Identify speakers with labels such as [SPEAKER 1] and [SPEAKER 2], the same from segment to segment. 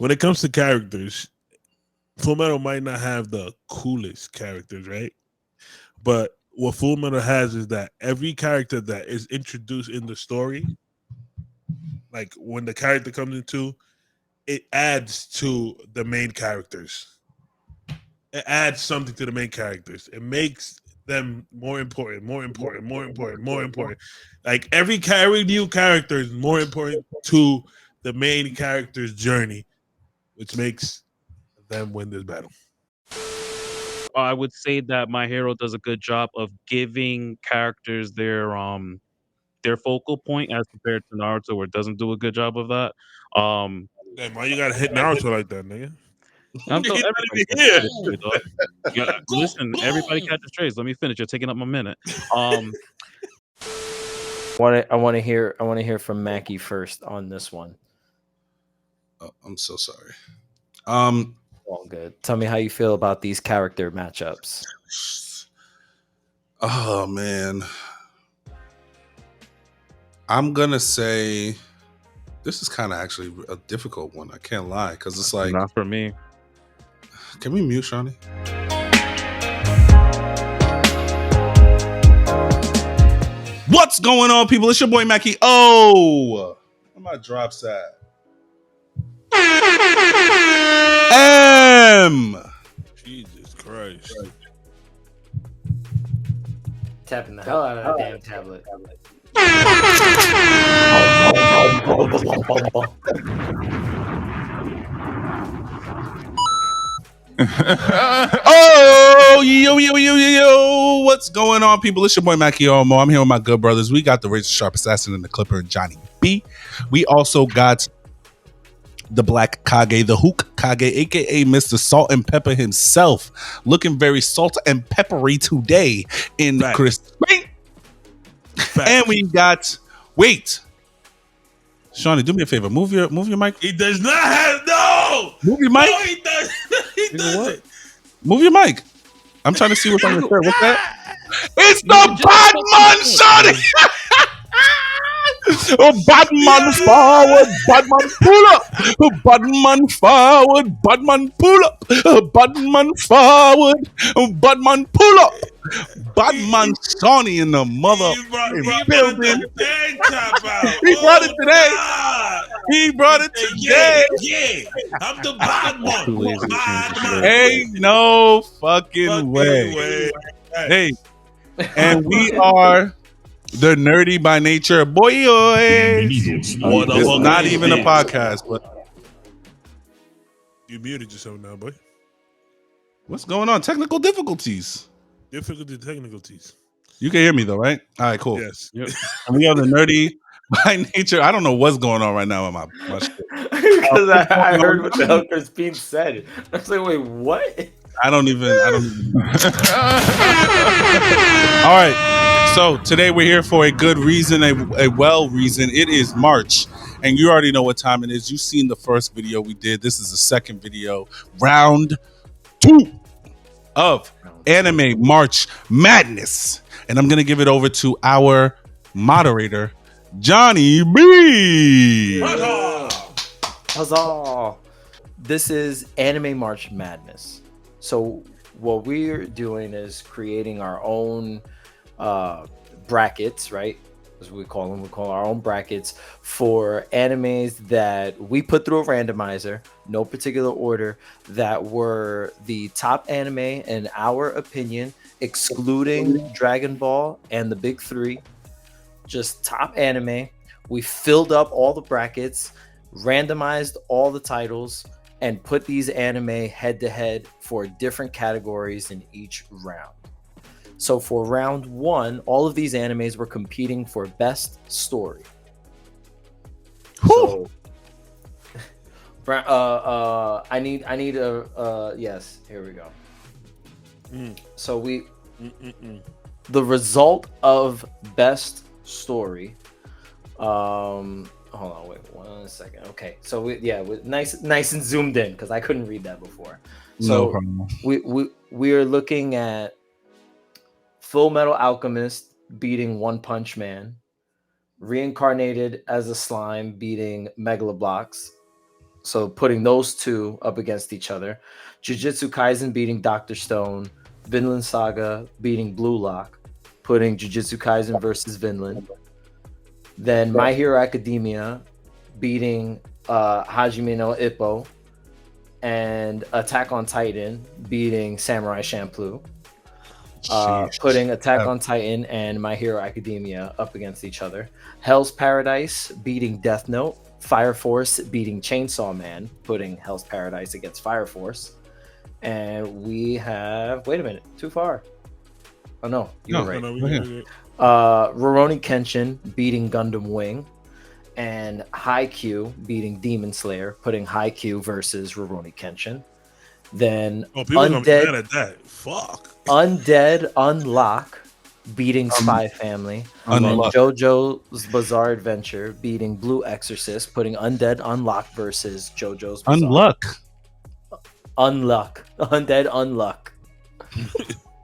[SPEAKER 1] when it comes to characters, Full Metal might not have the coolest characters, right? But what Full Metal has is that every character that is introduced in the story, like when the character comes into, it adds to the main characters. It adds something to the main characters. It makes them more important, more important, more important, more important. Like every new character is more important to the main character's journey, which makes them win this battle.
[SPEAKER 2] I would say that My Hero does a good job of giving characters their focal point as compared to Naruto, where it doesn't do a good job of that.
[SPEAKER 1] Damn, why you gotta hit Naruto like that, nigga?
[SPEAKER 2] I'm
[SPEAKER 1] He's
[SPEAKER 2] still
[SPEAKER 1] not
[SPEAKER 2] everybody
[SPEAKER 1] even
[SPEAKER 2] catches
[SPEAKER 1] here.
[SPEAKER 2] strays today, dog. Yeah, listen, everybody catches strays. Let me finish. You're taking up my minute.
[SPEAKER 3] I want to hear from Macky first on this one.
[SPEAKER 4] Oh, I'm so sorry.
[SPEAKER 3] All good. Tell me how you feel about these character matchups.
[SPEAKER 4] Oh man, I'm gonna say this is kind of actually a difficult one. I can't lie, because it's like,
[SPEAKER 2] Not for me.
[SPEAKER 4] can we mute Shawny? What's going on, people? It's your boy Macky. Oh, where my drops at?
[SPEAKER 1] Jesus Christ.
[SPEAKER 3] Tapping the hell out of that damn tablet.
[SPEAKER 4] Oh, yo, what's going on, people? It's your boy Macky Omo. I'm here with my good brothers. We got the Razor Sharp Assassin and the Clipper and Johnny B. We also got the Black Kage, the Hook Kage, aka Mr. Salt and Pepper himself, looking very salt and peppery today in
[SPEAKER 1] Fact.
[SPEAKER 4] Crispin. And we got Shawny, do me a favor. Move your mic.
[SPEAKER 1] He does not have
[SPEAKER 4] Move your mic.
[SPEAKER 1] No, he does. He doesn't.
[SPEAKER 4] Move your mic. I'm trying to see what's on your shirt. What's that? It's the Batman, Shawny. Oh, Batman forward, Batman pull up. Oh, Batman forward, Batman pull up. Oh, Batman forward, oh, Batman pull up. Batman Shawny in the mother building. He brought it today. He brought it today.
[SPEAKER 1] Yeah. I'm the Batman.
[SPEAKER 4] Ain't no fucking way. Hey, and we are the Nerdy by Nature boy. It's not even a podcast, but
[SPEAKER 1] you muted yourself now, boy.
[SPEAKER 4] What's going on? Technical difficulties.
[SPEAKER 1] Technicalities.
[SPEAKER 4] You can hear me though, right? All right, cool.
[SPEAKER 1] Yes.
[SPEAKER 4] Yep. And we are the Nerdy by Nature. I don't know what's going on right now with my shit.
[SPEAKER 3] Because I heard what the hell Crispin said. I was like, wait, what?
[SPEAKER 4] I don't even. All right. So today we're here for a good reason, a well reason. It is March, and you already know what time it is. You've seen the first video we did. This is the second video, round 2 of Anime March Madness, and I'm gonna give it over to our moderator, Johnny B.
[SPEAKER 3] Huzzah! This is Anime March Madness. So what we're doing is creating our own brackets, right? As we call them. We call our own brackets for animes that we put through a randomizer, no particular order, that were the top anime in our opinion, excluding Dragon Ball and the big 3. Just top anime. We filled up all the brackets, randomized all the titles, and put these anime head to head for different categories in each round. So for round 1, all of these animes were competing for best story. So, I need a yes. Here we go. So the result of best story. Hold on, wait 1 second. Okay, so nice and zoomed in because I couldn't read that before. So
[SPEAKER 4] No problem.
[SPEAKER 3] we are looking at Full Metal Alchemist beating One Punch Man, Reincarnated as a Slime beating Megaloblox, So putting those two up against each other. Jujutsu Kaisen beating Dr. Stone. Vinland Saga beating Blue Lock. Putting Jujutsu Kaisen versus Vinland. Then My Hero Academia beating Hajime no Ippo. And Attack on Titan beating Samurai Champloo. Putting Attack on Titan and My Hero Academia up against each other. Hell's Paradise beating Death Note. Fire Force beating Chainsaw Man, putting Hell's Paradise against Fire Force. And we have, wait a minute, too far. Oh no, you were right. Rurouni Kenshin beating Gundam Wing, and Haikyuu beating Demon Slayer, putting Haikyuu versus Rurouni Kenshin. Then
[SPEAKER 1] people gonna be mad at that. Fuck.
[SPEAKER 3] Undead Unluck beating Spy Family. And JoJo's Bizarre Adventure beating Blue Exorcist, putting Undead Unluck versus JoJo's Bizarre. Unluck. Undead Unluck.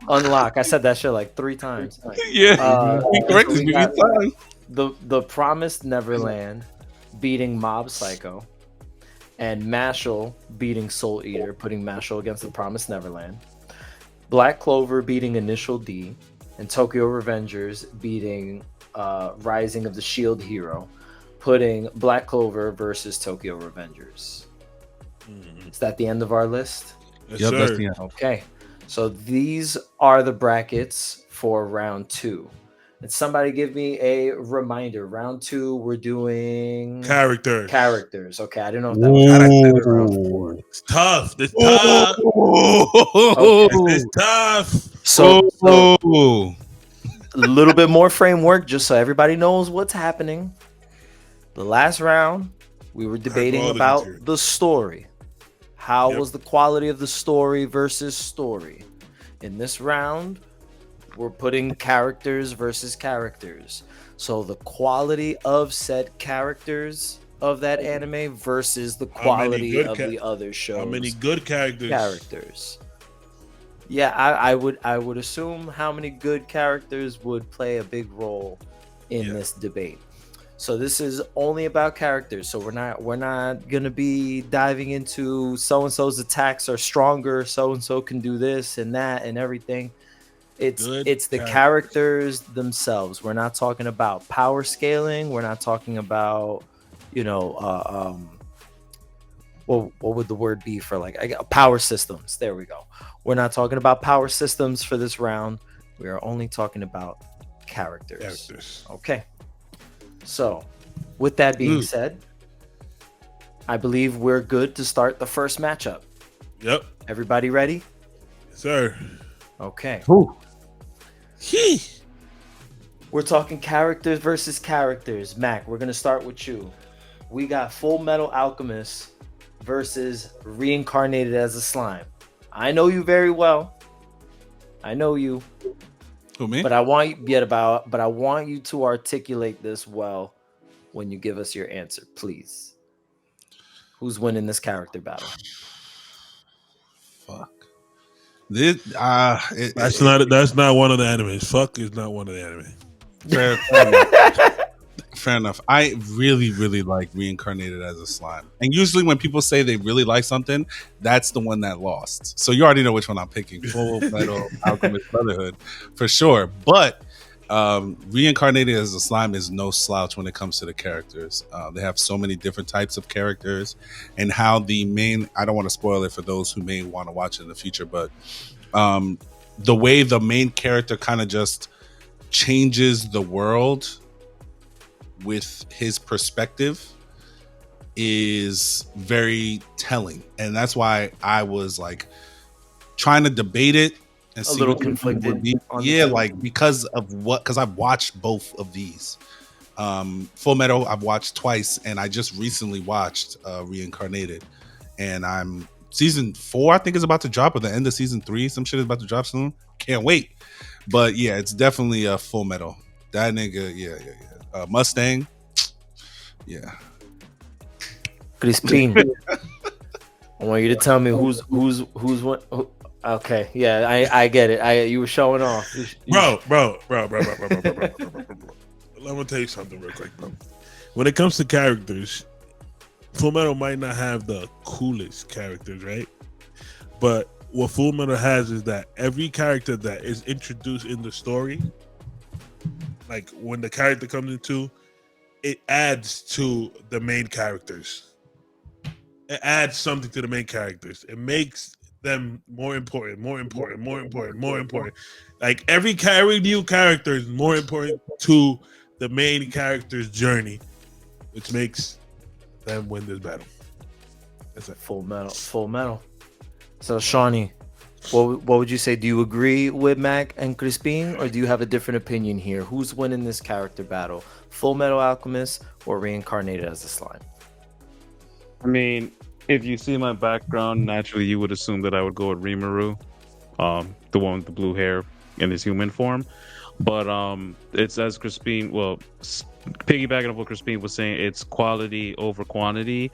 [SPEAKER 3] Unlock. I said that shit like 3 times.
[SPEAKER 4] Yeah.
[SPEAKER 3] The Promised Neverland beating Mob Psycho, and Mashle beating Soul Eater, putting Mashle against the Promised Neverland. Black Clover beating Initial D, and Tokyo Revengers beating Rising of the Shield Hero, putting Black Clover versus Tokyo Revengers. Is that the end of our list?
[SPEAKER 1] Yes,
[SPEAKER 4] yep,
[SPEAKER 1] sir.
[SPEAKER 4] that's the end.
[SPEAKER 3] Okay, so these are the brackets for round 2. And somebody give me a reminder. Round 2, we're doing characters. Okay, I didn't know if that was round 4.
[SPEAKER 1] It's tough. It's tough.
[SPEAKER 3] Okay.
[SPEAKER 1] It's tough.
[SPEAKER 3] So a little bit more framework, just so everybody knows what's happening. The last round, we were debating about the story. How was the quality of the story versus story? In this round, we're putting characters versus characters. So the quality of said characters of that anime versus the quality of the other shows.
[SPEAKER 1] How many good characters?
[SPEAKER 3] Yeah, I would assume how many good characters would play a big role in this debate. So this is only about characters. So we're not gonna be diving into so and so's attacks are stronger, so and so can do this and that and everything. It's the characters themselves. We're not talking about power scaling. We're not talking about, what would the word be for power systems? There we go. We're not talking about power systems for this round. We are only talking about characters. Okay. So, with that being said, I believe we're good to start the first matchup.
[SPEAKER 1] Yep.
[SPEAKER 3] Everybody ready?
[SPEAKER 1] Yes, sir.
[SPEAKER 3] Okay.
[SPEAKER 4] Ooh.
[SPEAKER 3] We're talking characters versus characters. Mac, we're going to start with you. We got Full Metal Alchemist versus Reincarnated as a Slime. I know you very well. I know you.
[SPEAKER 4] Who, me?
[SPEAKER 3] But I want you to articulate this well when you give us your answer, please. Who's winning this character battle?
[SPEAKER 4] Fuck. That's
[SPEAKER 1] not one of the animes. Fuck is not one of the anime.
[SPEAKER 4] Fair enough. I really, really like Reincarnated as a Slime. And usually when people say they really like something, that's the one that lost. So you already know which one I'm picking. Full Metal Alchemist Brotherhood, for sure. But Reincarnated as a Slime is no slouch when it comes to the characters. They have so many different types of characters, and how the main, I don't want to spoil it for those who may want to watch it in the future, but the way the main character kind of just changes the world with his perspective is very telling. And that's why I was like trying to debate it and
[SPEAKER 3] a little conflicted.
[SPEAKER 4] Because I've watched both of these. Full Metal I've watched twice, and I just recently watched Reincarnated, and I'm season 4 I think is about to drop, or the end of season 3, some shit is about to drop soon. Can't wait. But yeah, it's definitely a Full Metal. That nigga, yeah. Mustang, yeah.
[SPEAKER 3] Crispin. I want you to tell me who's what. Okay, yeah, I get it. You were showing off,
[SPEAKER 1] bro. Let me tell you something real quick, bro. When it comes to characters, Fullmetal might not have the coolest characters, right? But what Fullmetal has is that every character that is introduced in the story, like when the character comes into, it adds to the main characters. It adds something to the main characters. It makes them more important. Like every new character is more important to the main character's journey, which makes them win this battle. That's it.
[SPEAKER 3] Full metal. So Shawny, what would you say? Do you agree with Mac and Crispin, or do you have a different opinion here? Who's winning this character battle? Full Metal Alchemist or Reincarnated as a slime?
[SPEAKER 2] I mean, if you see my background, naturally you would assume that I would go with Rimuru, the one with the blue hair in his human form. But it's as Crispin, well, piggybacking on what Crispin was saying, it's quality over quantity.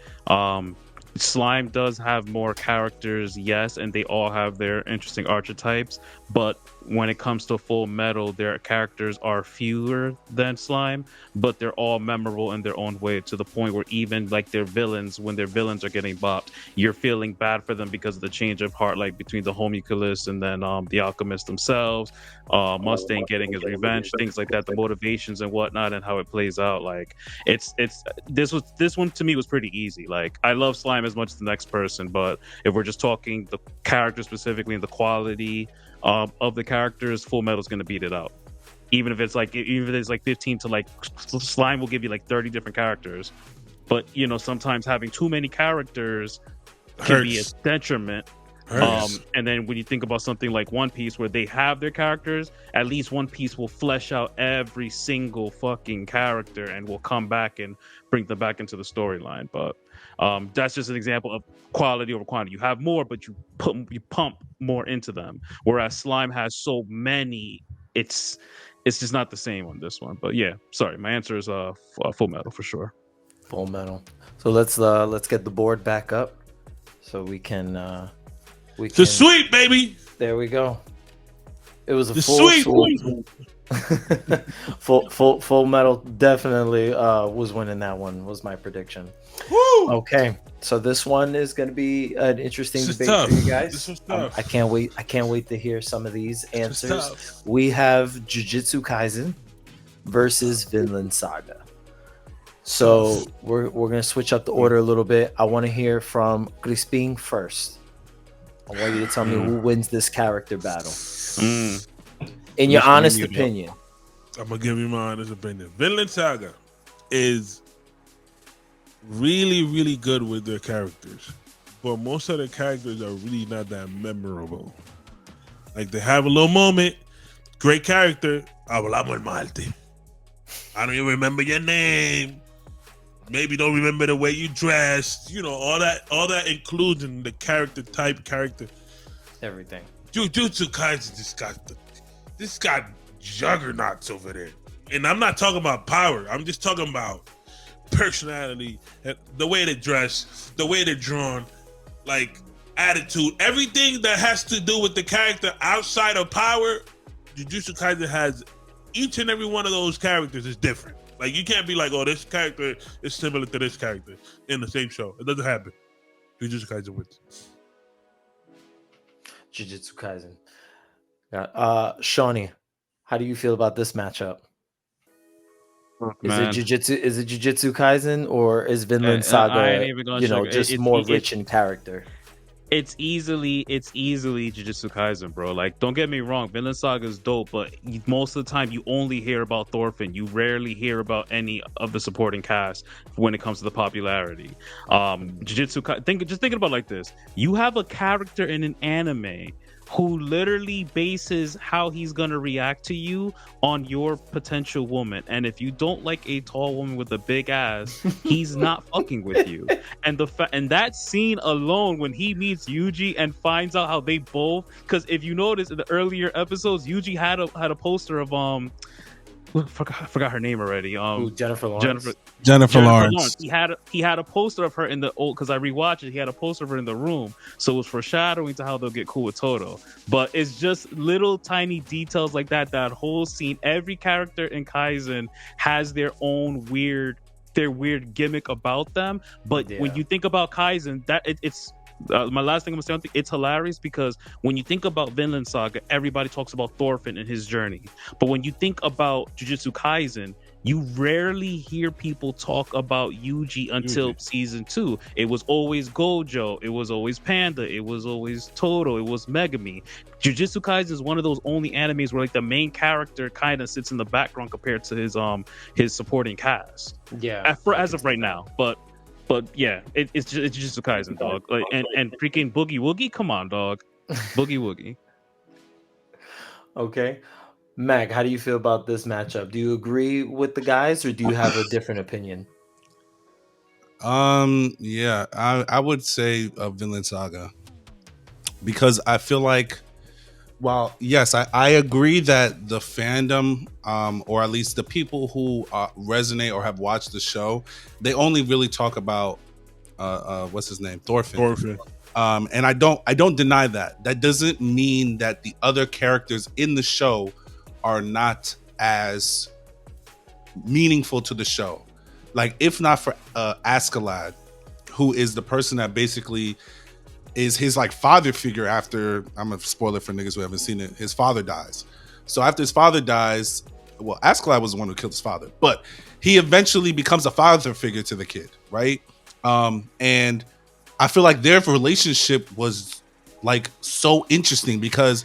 [SPEAKER 2] Slime does have more characters, yes, and they all have their interesting archetypes, but when it comes to Full Metal, their characters are fewer than Slime, but they're all memorable in their own way, to the point where even like their villains, when their villains are getting bopped, you're feeling bad for them because of the change of heart, like between the homunculus and then the Alchemist themselves, Mustang getting his revenge, things like that, the motivations and whatnot, and how it plays out. Like this one to me was pretty easy. Like I love Slime as much as the next person, but if we're just talking the character specifically and the quality of the characters, Full Metal's going to beat it out. Even if it's like 15 to like Slime will give you like 30 different characters, but you know sometimes having too many characters can be a detriment. And then when you think about something like One Piece, where they have their characters, at least One Piece will flesh out every single fucking character and will come back and bring them back into the storyline. But that's just an example of quality over quantity. You have more, but you pump more into them. Whereas Slime has so many, it's just not the same on this one. But yeah, sorry, my answer is Full Metal for sure.
[SPEAKER 3] Full Metal. So let's get the board back up so we can.
[SPEAKER 1] It's a sweep, baby.
[SPEAKER 3] There we go. It was a
[SPEAKER 1] sweep.
[SPEAKER 3] Full Metal definitely was winning that one. Was my prediction.
[SPEAKER 1] Woo!
[SPEAKER 3] Okay, so this one is going to be an interesting debate for you guys.
[SPEAKER 1] This was tough.
[SPEAKER 3] I can't wait to hear some of these answers. We have Jujutsu Kaisen versus Vinland Saga. So we're gonna switch up the order a little bit. I want to hear from Crispin first. I want you to tell me who wins this character battle. In your honest opinion.
[SPEAKER 1] I'm going to give you my honest opinion. Vinland Saga is really, really good with their characters. But most of the characters are really not that memorable. Like, they have a little moment. Great character. Hablamos Malte. I don't even remember your name. Maybe don't remember the way you dressed. You know, all that includes in the character type,
[SPEAKER 3] Everything.
[SPEAKER 1] Jujutsu Kaisen just got juggernauts over there. And I'm not talking about power. I'm just talking about personality, the way they dress, the way they're drawn, like attitude, everything that has to do with the character outside of power. Jujutsu Kaisen has each and every one of those characters is different. Like, you can't be like, oh, this character is similar to this character in the same show. It doesn't happen. Jujutsu Kaisen wins.
[SPEAKER 3] Jujutsu Kaisen. Shawny, how do you feel about this matchup? Is it Jujutsu Kaisen or is Vinland Saga, just more rich in character?
[SPEAKER 2] It's easily Jujutsu Kaisen, bro. Like, don't get me wrong, Vinland Saga is dope, but most of the time you only hear about Thorfinn. You rarely hear about any of the supporting cast when it comes to the popularity. Jujutsu Kaisen, just thinking about it like this: you have a character in an anime who literally bases how he's gonna react to you on your potential woman. And if you don't like a tall woman with a big ass, he's not fucking with you. And and that scene alone, when he meets Yuji and finds out how they both, because if you notice in the earlier episodes, Yuji had a poster of I forgot her name already.
[SPEAKER 3] Jennifer Lawrence.
[SPEAKER 4] Jennifer Lawrence.
[SPEAKER 2] He had a poster of her in the old, because I rewatched it. He had a poster of her in the room, so it was foreshadowing to how they'll get cool with Toto. But it's just little tiny details like that. That whole scene, every character in Kaisen has their own weird their weird gimmick about them. But when
[SPEAKER 3] Yeah.
[SPEAKER 2] you think about Kaisen, it's my last thing I'm gonna say. It's hilarious because when you think about Vinland Saga, everybody talks about Thorfinn and his journey. But when you think about Jujutsu Kaisen, you rarely hear people talk about Yuji until season 2. It was always Gojo, it was always Panda, it was always Todo, it was Megami. Jujutsu Kaisen is one of those only animes where like the main character kind of sits in the background compared to his supporting cast.
[SPEAKER 3] Yeah.
[SPEAKER 2] As of right now, but yeah, it's just a Kaisen, dog. Like and freaking Boogie Woogie, come on, dog. Boogie Woogie.
[SPEAKER 3] Okay. Mag, how do you feel about this matchup? Do you agree with the guys, or do you have a different opinion?
[SPEAKER 4] Yeah, I would say Vinland Saga, because I feel like, well, yes, I agree that the fandom, or at least the people who resonate or have watched the show, they only really talk about what's his name, Thorfinn. And I don't deny that. That doesn't mean that the other characters in the show are not as meaningful to the show. Like, if not for Askeladd, who is the person that basically is his like father figure after, I'm a spoiler for niggas who haven't seen it, his father dies. So after his father dies, well, Askeladd was the one who killed his father, but he eventually becomes a father figure to the kid, right? And I feel like their relationship was like so interesting, because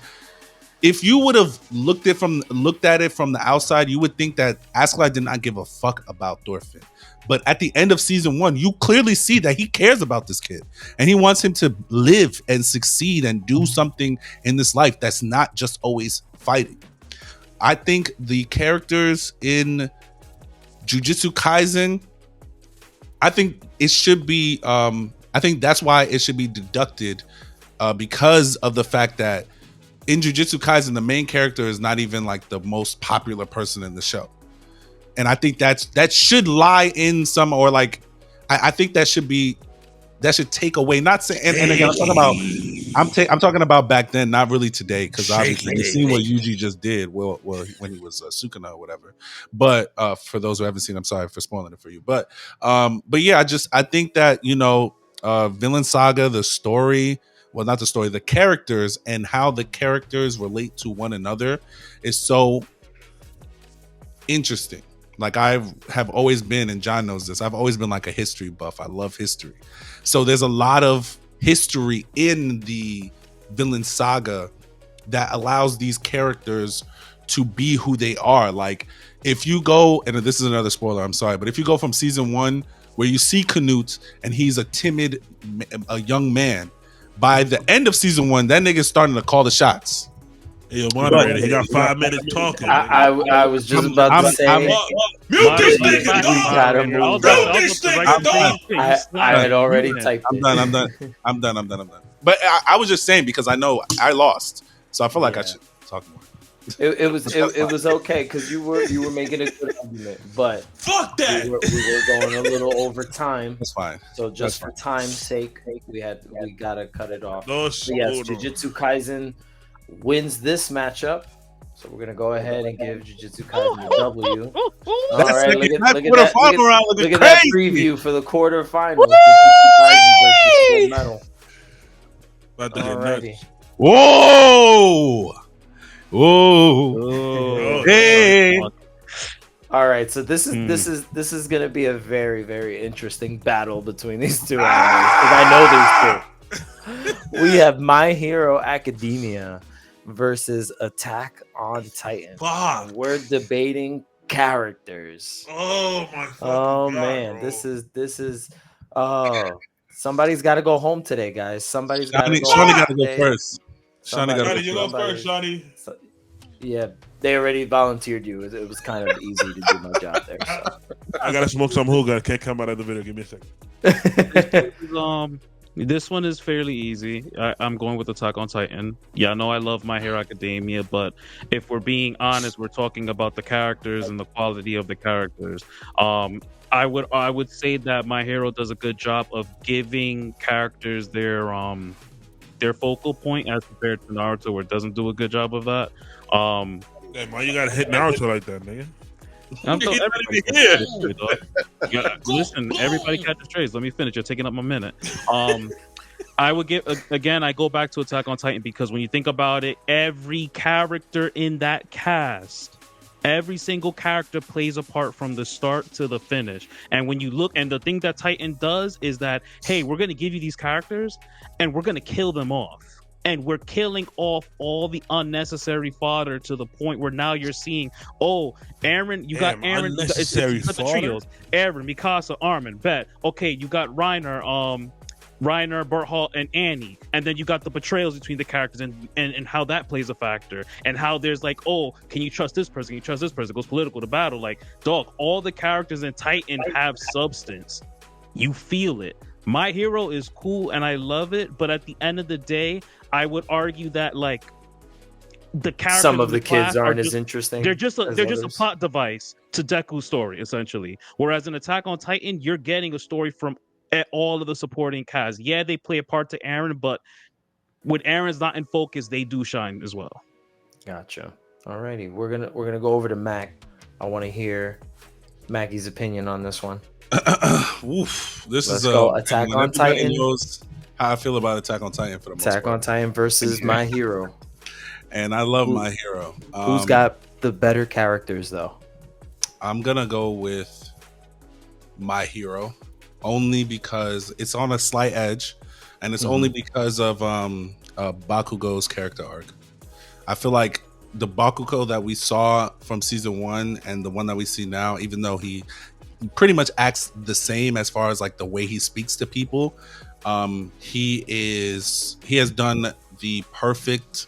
[SPEAKER 4] if you would have looked at it from the outside, you would think that Askeladd did not give a fuck about Thorfinn. But at the end of season 1, you clearly see that he cares about this kid, and he wants him to live and succeed and do something in this life that's not just always fighting. I think the characters in Jujutsu Kaisen, I think it should be, I think that's why it should be deducted, because of the fact that in Jujutsu Kaisen, the main character is not even like the most popular person in the show. And I think that should lie in some, or like, I think that should take away, not saying, and again, I'm talking about back then, not really today, because obviously you've seen what Yuji just did, well when he was Sukuna or whatever. But for those who haven't seen, I'm sorry for spoiling it for you. But yeah, I think that, Vinland Saga, the story, well, not the story, the characters and how the characters relate to one another is so interesting. Like, I have always been, and John knows this, I've always been like a history buff. I love history. So there's a lot of history in the Vinland Saga that allows these characters to be who they are. Like, if you go, and this is another spoiler, I'm sorry, but if you go from season 1 where you see Canute and he's a young man, by the end of season 1, that nigga's starting to call the shots.
[SPEAKER 1] Hey, yo, moderator, he got 5 minutes talking.
[SPEAKER 3] I was just about to say,
[SPEAKER 1] mute this nigga, dog.
[SPEAKER 3] Mute
[SPEAKER 1] this nigga, dog.
[SPEAKER 3] I had already typed it.
[SPEAKER 4] I'm done. But I was just saying, because I know I lost, so I feel like I should talk more.
[SPEAKER 3] It was okay, because you were making a good argument, but
[SPEAKER 1] fuck that.
[SPEAKER 3] We were going a little over time.
[SPEAKER 4] That's fine.
[SPEAKER 3] So just for time's sake, we gotta cut it off.
[SPEAKER 1] No,
[SPEAKER 3] so yes, Jujutsu Kaisen wins this matchup. So we're gonna go ahead and give Jujutsu Kaisen a W. All right, look at that preview for the quarterfinals. Jujutsu Kaisen versus Full Metal.
[SPEAKER 1] Alrighty.
[SPEAKER 4] Whoa! Whoa! Hey!
[SPEAKER 3] All right, so this is gonna be a very, very interesting battle between these two animals, because I know these two. We have My Hero Academia versus Attack on Titan.
[SPEAKER 1] Fuck.
[SPEAKER 3] We're debating characters.
[SPEAKER 1] Oh my!
[SPEAKER 3] Oh
[SPEAKER 1] God,
[SPEAKER 3] man,
[SPEAKER 1] bro.
[SPEAKER 3] this is. Oh, somebody's got to go home today, guys. Somebody's got to go.
[SPEAKER 4] Shawny
[SPEAKER 3] home
[SPEAKER 4] got to go
[SPEAKER 3] today.
[SPEAKER 4] first.
[SPEAKER 1] Shawny, you go first, Shawny.
[SPEAKER 3] Yeah, they already volunteered you. It was kind of easy to do my job there. So.
[SPEAKER 1] I gotta smoke some hookah. Can't come out of the video. Give me a second.
[SPEAKER 2] This one is fairly easy. I'm going with Attack on Titan. Yeah, I know I love My Hero Academia, but if we're being honest, we're talking about the characters and the quality of the characters. I would say that My Hero does a good job of giving characters their focal point, as compared to Naruto, where it doesn't do a good job of that.
[SPEAKER 1] Damn, why you gotta hit Naruto like that, nigga?
[SPEAKER 2] I'm
[SPEAKER 1] He's
[SPEAKER 2] telling
[SPEAKER 1] not
[SPEAKER 2] everybody.
[SPEAKER 1] even here.
[SPEAKER 2] catches strays, dog. Listen, everybody catches strays. Let me finish. You're taking up my minute. I would give again. I go back to Attack on Titan because when you think about it, every character in that cast, every single character plays a part from the start to the finish. And when you look, and the thing that Titan does is that, hey, we're going to give you these characters, and we're going to kill them off. And we're killing off all the unnecessary fodder to the point where now you're seeing, oh, Aaron, you got Aaron, you got
[SPEAKER 1] unnecessary
[SPEAKER 2] the
[SPEAKER 1] fodder?
[SPEAKER 2] trios, Aaron, Mikasa, Armin, Bet. Okay, you got Reiner, Berthold, and Annie, and then you got the betrayals between the characters and how that plays a factor, and how there's like, oh, can you trust this person? Can you trust this person? It goes political to battle. Like, dog, all the characters in Titan have substance. You feel it. My Hero is cool and I love it, but at the end of the day, I would argue that like the characters
[SPEAKER 3] Some of the
[SPEAKER 2] class
[SPEAKER 3] kids aren't
[SPEAKER 2] just,
[SPEAKER 3] as interesting.
[SPEAKER 2] they're just a
[SPEAKER 3] others.
[SPEAKER 2] plot device to Deku's story, essentially. Whereas in Attack on Titan, you're getting a story from all of the supporting cast. Yeah, they play a part to Aaron, but when Aaron's not in focus, they do shine as well.
[SPEAKER 3] Gotcha. Alrighty, we're gonna go over to Mac. I want to hear Mackie's opinion on this one.
[SPEAKER 4] Oof, this
[SPEAKER 3] Let's
[SPEAKER 4] is
[SPEAKER 3] go. Attack on
[SPEAKER 4] everybody
[SPEAKER 3] Titan.
[SPEAKER 4] knows how I feel about Attack on Titan for the most
[SPEAKER 3] Attack
[SPEAKER 4] part.
[SPEAKER 3] on Titan versus My Hero.
[SPEAKER 4] And I love My Hero.
[SPEAKER 3] Who's got the better characters though?
[SPEAKER 4] I'm gonna go with My Hero, only because it's on a slight edge, and it's only because of Bakugo's character arc. I feel like the Bakugo that we saw from season 1 and the one that we see now, even though he pretty much acts the same as far as like the way he speaks to people, he has done the perfect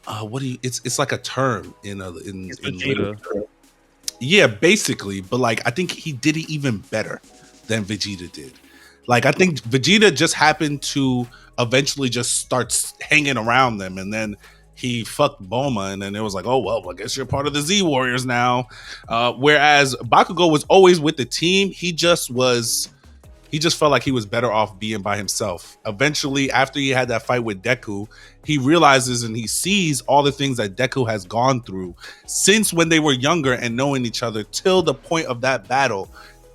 [SPEAKER 4] it's like a term in literature. Yeah, basically, but like I think he did it even better than Vegeta did. Like I think Vegeta just happened to eventually just start hanging around them, and then he fucked Bulma, and then it was like, oh well, I guess you're part of the Z Warriors now. Whereas Bakugo was always with the team. He just felt like he was better off being by himself. Eventually, after he had that fight with Deku, he realizes and he sees all the things that Deku has gone through since when they were younger and knowing each other till the point of that battle,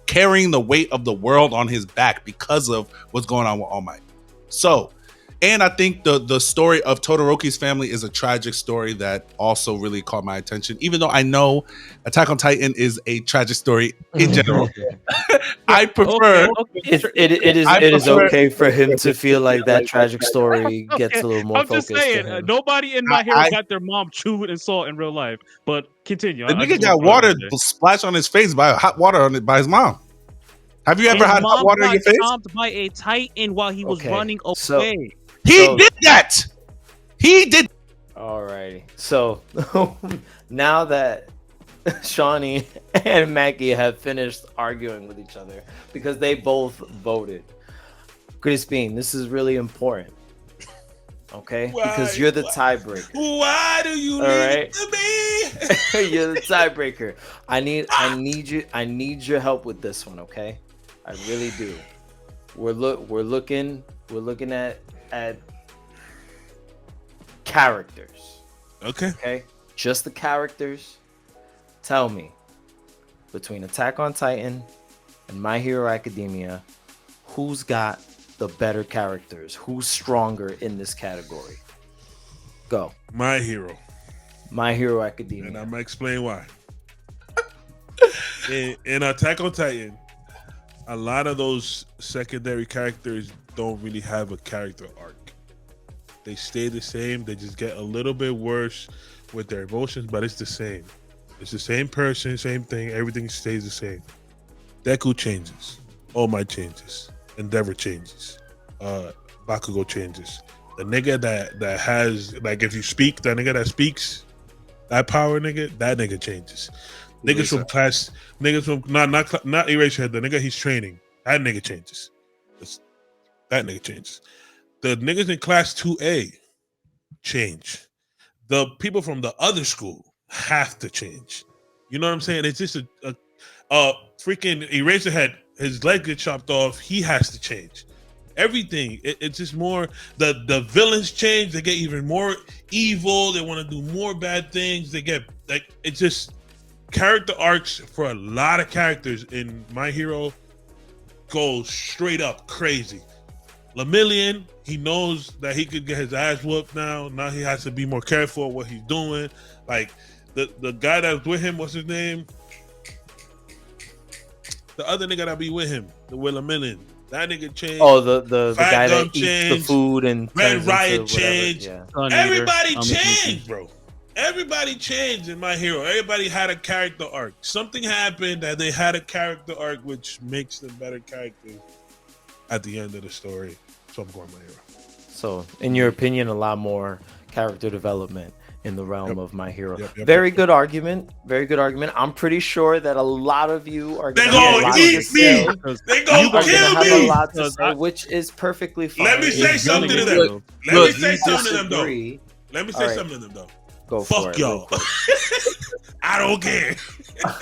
[SPEAKER 4] carrying the weight of the world on his back because of what's going on with All Might. So, and I think the story of Todoroki's family is a tragic story that also really caught my attention, even though I know Attack on Titan is a tragic story in general. I prefer
[SPEAKER 3] it is okay for him to feel like that tragic story gets a little more
[SPEAKER 2] I'm
[SPEAKER 3] focused.
[SPEAKER 2] just saying, nobody in My Hero got their mom chewed and salt in real life. But continue.
[SPEAKER 4] The nigga got water splashed on his face by hot water by his mom. Have you ever had hot water in your face?
[SPEAKER 2] Chomped by a Titan while he was running away.
[SPEAKER 4] He did that. He did.
[SPEAKER 3] Alrighty. So now that Shawny and Macky have finished arguing with each other because they both voted, Crispin, this is really important. Okay? Because you're the tiebreaker.
[SPEAKER 1] Why do you need to be?
[SPEAKER 3] You're the tiebreaker. I need your help with this one, okay? I really do. We're looking at characters. Okay? Just the characters. Tell me, between Attack on Titan and My Hero Academia, who's got the better characters? Who's stronger in this category? Go.
[SPEAKER 1] My Hero.
[SPEAKER 3] My Hero Academia.
[SPEAKER 1] And I'm gonna explain why. in Attack on Titan, a lot of those secondary characters don't really have a character arc. They stay the same. They just get a little bit worse with their emotions, but it's the same. It's the same person, same thing. Everything stays the same. Deku changes. All Might changes. Endeavor changes. Bakugo changes. The nigga that has, like, if you speak, that nigga that speaks, that power nigga, that nigga changes. Niggas from class, niggas from not Eraserhead, the nigga he's training, that nigga changes. That nigga changes. The niggas in class 2A change. The people from the other school have to change. You know what I'm saying? It's just a freaking Eraserhead, his leg gets chopped off, he has to change. Everything. It's just more, the villains change, they get even more evil, they want to do more bad things, they get, like, it's just, character arcs for a lot of characters in My Hero go straight up crazy. Lemillion, he knows that he could get his ass whooped now. Now he has to be more careful of what he's doing. Like the guy that's with him, what's his name? The other nigga that be with him, the Will Lemillion. That nigga changed.
[SPEAKER 3] Oh, the guy that eats
[SPEAKER 1] changed.
[SPEAKER 3] the food and
[SPEAKER 1] Red Riot changed.
[SPEAKER 3] Yeah.
[SPEAKER 1] Everybody changed, bro. Everybody changed in My Hero. Everybody had a character arc. Something happened that they had a character arc, which makes them better characters at the end of the story. So I'm going My Hero.
[SPEAKER 3] So, in your opinion, a lot more character development in the realm of My Hero.
[SPEAKER 1] Yep.
[SPEAKER 3] Very good argument. Very good argument. I'm pretty sure that a lot of you are going to have a lot to
[SPEAKER 1] eat
[SPEAKER 3] say.
[SPEAKER 1] me. They gonna
[SPEAKER 3] Are
[SPEAKER 1] kill
[SPEAKER 3] gonna have a
[SPEAKER 1] me.
[SPEAKER 3] lot to say, which is perfectly fine.
[SPEAKER 1] Let me say something to them. Let me say something to them though. Let me say something to them though.
[SPEAKER 3] Go for
[SPEAKER 1] Fuck
[SPEAKER 3] it.
[SPEAKER 1] y'all. I don't care.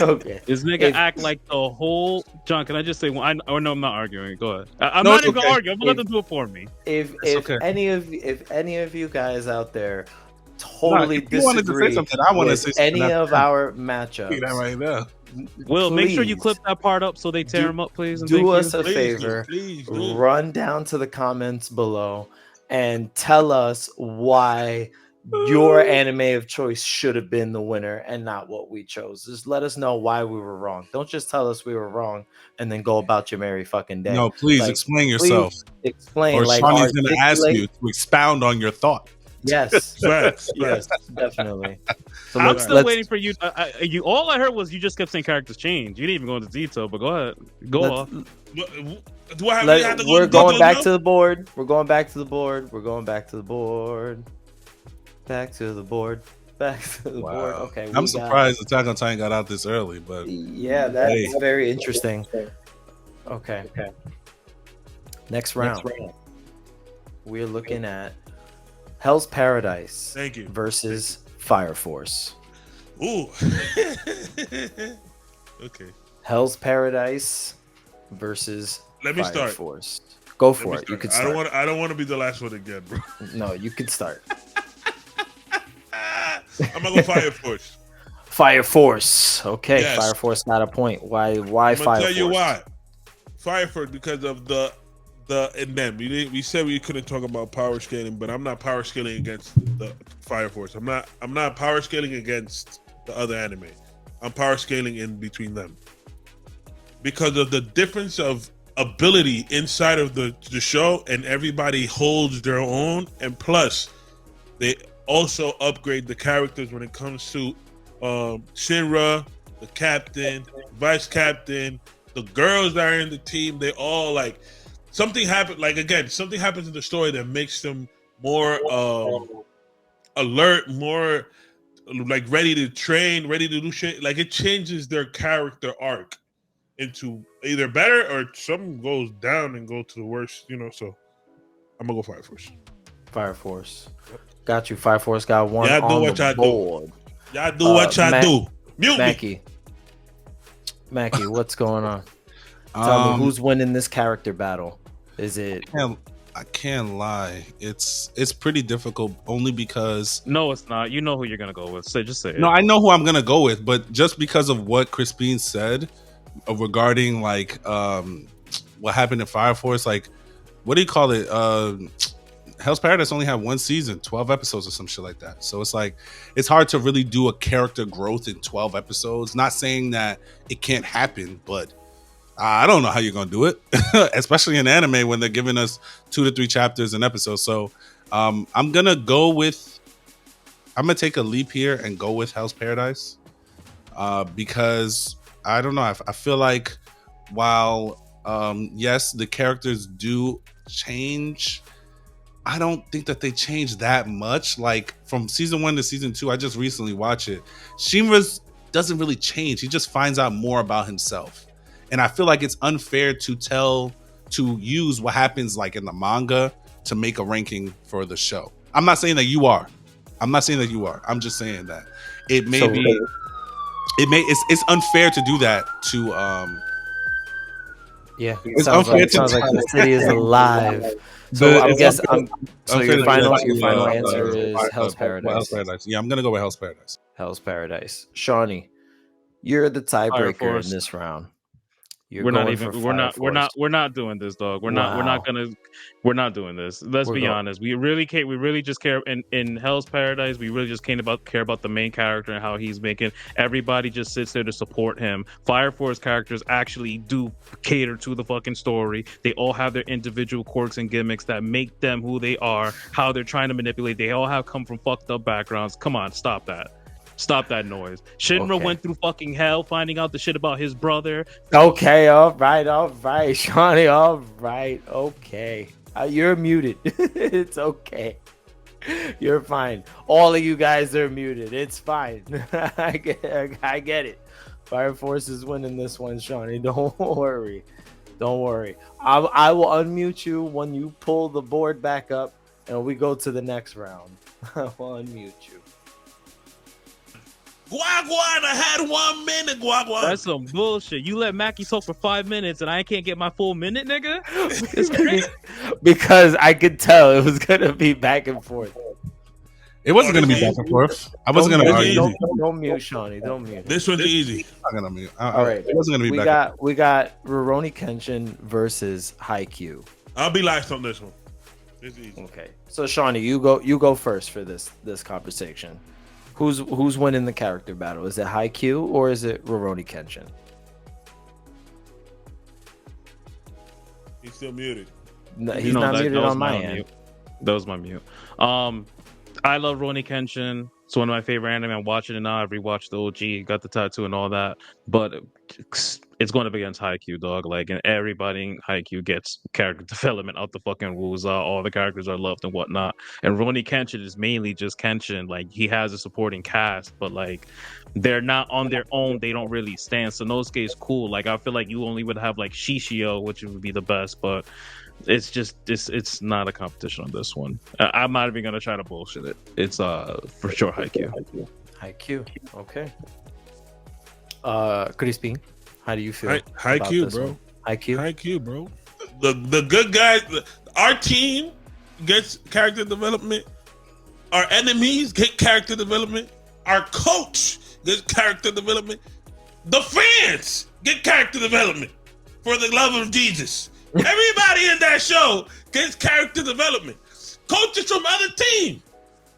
[SPEAKER 3] Okay.
[SPEAKER 2] This nigga act like the whole John. Can I just say? No, I'm not arguing. Go ahead. I'm
[SPEAKER 4] No,
[SPEAKER 2] not
[SPEAKER 4] it's
[SPEAKER 2] even
[SPEAKER 4] okay.
[SPEAKER 2] gonna argue. I'm gonna let them do it for me.
[SPEAKER 3] If
[SPEAKER 4] okay.
[SPEAKER 3] any of you guys out there totally
[SPEAKER 4] if you wanted to say
[SPEAKER 3] disagree
[SPEAKER 4] something, I want to
[SPEAKER 3] with
[SPEAKER 4] say something.
[SPEAKER 3] any of our
[SPEAKER 4] See
[SPEAKER 3] matchups,
[SPEAKER 4] that right there.
[SPEAKER 2] Will, make sure you
[SPEAKER 3] please
[SPEAKER 2] clip that part up so they tear him up, please. And
[SPEAKER 3] do
[SPEAKER 2] thank
[SPEAKER 3] us
[SPEAKER 2] you.
[SPEAKER 3] a favor.
[SPEAKER 1] Please do.
[SPEAKER 3] Run down to the comments below and tell us why your anime of choice should have been the winner and not what we chose. Just let us know why we were wrong. Don't just tell us we were wrong and then go about your merry fucking day.
[SPEAKER 4] No, please
[SPEAKER 3] Like,
[SPEAKER 4] explain yourself.
[SPEAKER 3] Please explain.
[SPEAKER 4] Or
[SPEAKER 3] like,
[SPEAKER 4] Shawny's going to ask
[SPEAKER 3] articulate-
[SPEAKER 4] you to expound on your thought.
[SPEAKER 3] Yes.
[SPEAKER 1] Facts.
[SPEAKER 3] Yes, definitely. So
[SPEAKER 2] I'm
[SPEAKER 3] let's-
[SPEAKER 2] still
[SPEAKER 3] let's-
[SPEAKER 2] waiting for you. You all I heard was you just kept saying characters change. You didn't even go into detail, but go ahead. Go
[SPEAKER 3] let's-
[SPEAKER 2] off.
[SPEAKER 1] Do I have to go
[SPEAKER 3] we're
[SPEAKER 1] into
[SPEAKER 3] going
[SPEAKER 1] details
[SPEAKER 3] back
[SPEAKER 1] now?
[SPEAKER 3] to the board. We're going back to the board. We're going back to the board. Back to the board. Back to the board. Okay.
[SPEAKER 4] I'm surprised Attack on Titan got out this early, but
[SPEAKER 3] Yeah, that's very interesting. Okay. Next round. We're looking at Hell's Paradise
[SPEAKER 1] Thank you.
[SPEAKER 3] versus Fire Force.
[SPEAKER 1] Ooh. Okay.
[SPEAKER 3] Hell's Paradise versus
[SPEAKER 1] Let me
[SPEAKER 3] Fire
[SPEAKER 1] start.
[SPEAKER 3] Force. Go
[SPEAKER 1] Let
[SPEAKER 3] for
[SPEAKER 1] me
[SPEAKER 3] it. You
[SPEAKER 1] start.
[SPEAKER 3] can
[SPEAKER 1] I
[SPEAKER 3] start.
[SPEAKER 1] don't want to be the last one again, bro.
[SPEAKER 3] No, you can start.
[SPEAKER 1] I'm gonna go Fire Force.
[SPEAKER 3] Fire Force. Okay,
[SPEAKER 1] Yes.
[SPEAKER 3] Fire Force got a point. Why
[SPEAKER 1] I'm
[SPEAKER 3] Fire
[SPEAKER 1] gonna
[SPEAKER 3] Force?
[SPEAKER 1] tell you why. Fire Force because of the and them. We said we couldn't talk about power scaling, but I'm not power scaling against the Fire Force. I'm not power scaling against the other anime. I'm power scaling in between them because of the difference of ability inside of the show, and everybody holds their own, and plus they also upgrade the characters when it comes to Shinra, the captain, vice captain, the girls that are in the team. They all like something happened. Like again, something happens in the story that makes them more alert, more like ready to train, ready to do shit. Like it changes their character arc into either better or something goes down and go to the worst. So I'm gonna go Fire Force.
[SPEAKER 3] Fire Force. Got you. Fire Force got one
[SPEAKER 1] Y'all do
[SPEAKER 3] on
[SPEAKER 1] what
[SPEAKER 3] the
[SPEAKER 1] y'all do.
[SPEAKER 3] board.
[SPEAKER 1] Y'all do what y'all do. Mute me.
[SPEAKER 3] Mackie, what's going on? Tell me who's winning this character battle. Is it?
[SPEAKER 4] I can't lie. It's pretty difficult only because
[SPEAKER 2] No, it's not. You know who you're gonna go with. Just say it.
[SPEAKER 4] no, I know who I'm gonna go with, but just because of what Crispin said regarding like what happened in Fire Force, like what do you call it? Hell's Paradise only had one season, 12 episodes or some shit like that. So it's like it's hard to really do a character growth in 12 episodes. Not saying that it can't happen, but I don't know how you're gonna do it, especially in anime when they're giving us 2 to 3 chapters an episode. So I'm gonna take a leap here and go with Hell's Paradise because I don't know. I feel like while yes, the characters do change, I don't think that they change that much. Like from season 1 to season 2, I just recently watched it. Shinra's doesn't really change. He just finds out more about himself. And I feel like it's unfair to use what happens like in the manga to make a ranking for the show. I'm not saying that you are. I'm just saying that it's unfair to do that to
[SPEAKER 3] Yeah,
[SPEAKER 4] It's
[SPEAKER 3] sounds
[SPEAKER 4] unfair
[SPEAKER 3] like the city is alive. So your final answer is Hell's Paradise.
[SPEAKER 4] Hell's Paradise. Yeah, I'm gonna go with Hell's Paradise.
[SPEAKER 3] Hell's Paradise. Shawny, You're the tiebreaker in
[SPEAKER 2] Force.
[SPEAKER 3] this round. You're
[SPEAKER 2] We're not
[SPEAKER 3] going
[SPEAKER 2] even.
[SPEAKER 3] for
[SPEAKER 2] We're not.
[SPEAKER 3] Fire
[SPEAKER 2] We're not.
[SPEAKER 3] Force.
[SPEAKER 2] We're not doing this, dog. We're not. We're
[SPEAKER 3] Wow.
[SPEAKER 2] not gonna. We're not doing this. Let's
[SPEAKER 3] We're
[SPEAKER 2] be
[SPEAKER 3] go-
[SPEAKER 2] honest. We really care. We really just care. In Hell's Paradise, we really just care about the main character and how he's making. Everybody just sits there to support him. Fire Force characters actually do cater to the fucking story. They all have their individual quirks and gimmicks that make them who they are. How they're trying to manipulate. They all have come from fucked up backgrounds. Come on, stop that. Stop that noise. Shinra
[SPEAKER 3] Okay.
[SPEAKER 2] went through fucking hell finding out the shit about his brother.
[SPEAKER 3] Okay, all right, Shawny, all right, okay. You're muted. It's okay. You're fine. All of you guys are muted. It's fine. I get it. Fire Force is winning this one, Shawny. Don't worry. Don't worry. I will unmute you when you pull the board back up and we go to the next round. I will unmute you.
[SPEAKER 1] Guaguan, I had 1 minute, Guaguan.
[SPEAKER 2] That's some bullshit. You let Macky talk for 5 minutes and I can't get my full minute, nigga? It's crazy.
[SPEAKER 3] Because I could tell it was gonna be back and forth.
[SPEAKER 4] It wasn't going to be back and forth. I wasn't going to argue.
[SPEAKER 3] Don't mute Shawny. Don't mute.
[SPEAKER 1] This one's easy.
[SPEAKER 4] I'm not going to mute.
[SPEAKER 3] All right.
[SPEAKER 4] It wasn't going to be back and forth.
[SPEAKER 3] We got Rurouni Kenshin versus Haikyuu.
[SPEAKER 1] I'll be last on this one. It's easy.
[SPEAKER 3] Okay. So Shawny, you go first for this conversation. Who's winning the character battle? Is it Haikyuu or is it Rurouni Kenshin?
[SPEAKER 1] He's still muted.
[SPEAKER 3] No, he's not muted on my end.
[SPEAKER 2] Mute. That was my mute. I love Rurouni Kenshin. It's one of my favorite anime. I'm watching it now. I've rewatched the OG, got the tattoo and all that. But it's going up against Haikyuu, dog. Like, and everybody in Haikyuu gets character development out the fucking woos. All the characters are loved and whatnot. And Rurouni Kenshin is mainly just Kenshin. Like, he has a supporting cast, but like, they're not on their own. They don't really stand. Sanosuke is cool. Like, I feel like you only would have like Shishio, which would be the best, but it's just it's not a competition on this one. I'm not even gonna try to bullshit it. It's for sure Haikyuu.
[SPEAKER 3] Haikyuu. Okay. Crispin, how do you feel?
[SPEAKER 1] Haikyuu, bro.
[SPEAKER 3] Haikyuu.
[SPEAKER 1] Haikyuu, bro. The good guys, our team gets character development. Our enemies get character development. Our coach gets character development. The fans get character development. For the love of Jesus. Everybody in that show gets character development. Coaches from other teams